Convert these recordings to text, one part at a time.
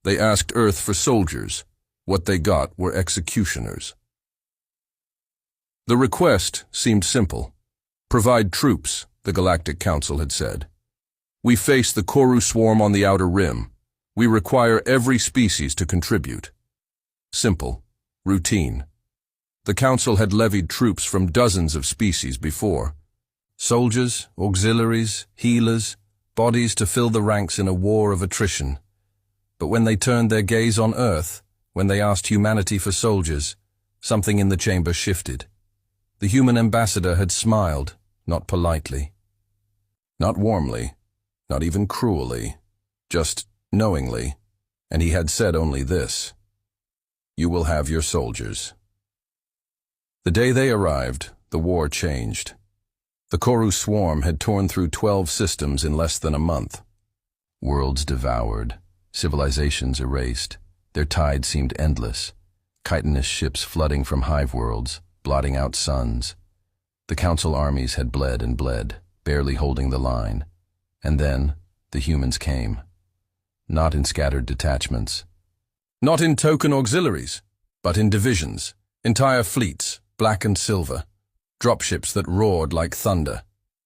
They asked Earth for soldiers. What they got were executioners. The request seemed simple. Provide troops, the Galactic Council had said. We face the Koru swarm on the outer rim. We require every species to contribute. Simple. Routine. The Council had levied troops from dozens of species before. Soldiers, auxiliaries, healers, bodies to fill the ranks in a war of attrition. But when they turned their gaze on Earth, when they asked humanity for soldiers, something in the chamber shifted. The human ambassador had smiled, not politely, not warmly, not even cruelly, just knowingly, and he had said only this: "You will have your soldiers." The day they arrived, the war changed. The Koru swarm had torn through 12 systems in less than a month. Worlds devoured, civilizations erased, their tide seemed endless, chitinous ships flooding from hive worlds, blotting out suns. The Council armies had bled and bled, barely holding the line. And then, the humans came. Not in scattered detachments. Not in token auxiliaries, but in divisions, entire fleets, black and silver. Dropships that roared like thunder.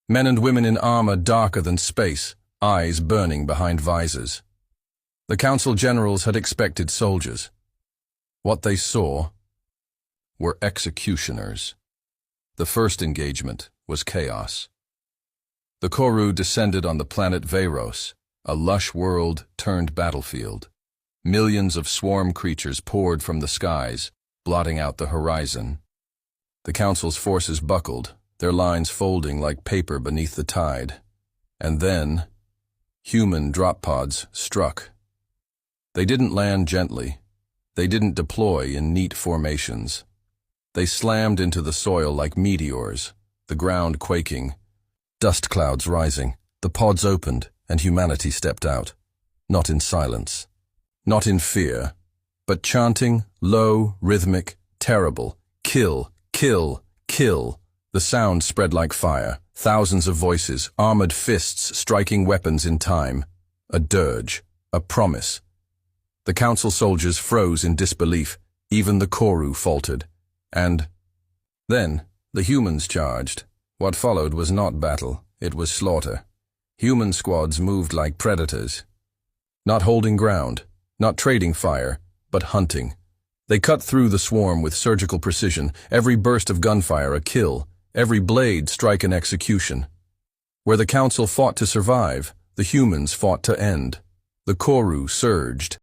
Men and women in armor darker than space, eyes burning behind visors. The Council generals had expected soldiers. What they saw were executioners. The first engagement was chaos. The Koru descended on the planet Veyros, a lush world turned battlefield. Millions of swarm creatures poured from the skies, blotting out the horizon. The Council's forces buckled, their lines folding like paper beneath the tide. And then, human drop pods struck. They didn't land gently. They didn't deploy in neat formations. They slammed into the soil like meteors, the ground quaking, dust clouds rising. The pods opened, and humanity stepped out. Not in silence, not in fear, but chanting, low, rhythmic, terrible, kill, kill, kill. The sound spread like fire, thousands of voices, armored fists striking weapons in time. A dirge, a promise. The Council soldiers froze in disbelief, even the Koru faltered. And then the humans charged. What followed was not battle, it was slaughter. Human squads moved like predators. Not holding ground, not trading fire, but hunting. They cut through the swarm with surgical precision, every burst of gunfire a kill, every blade strike an execution. Where the Council fought to survive, the humans fought to end. The Koru surged,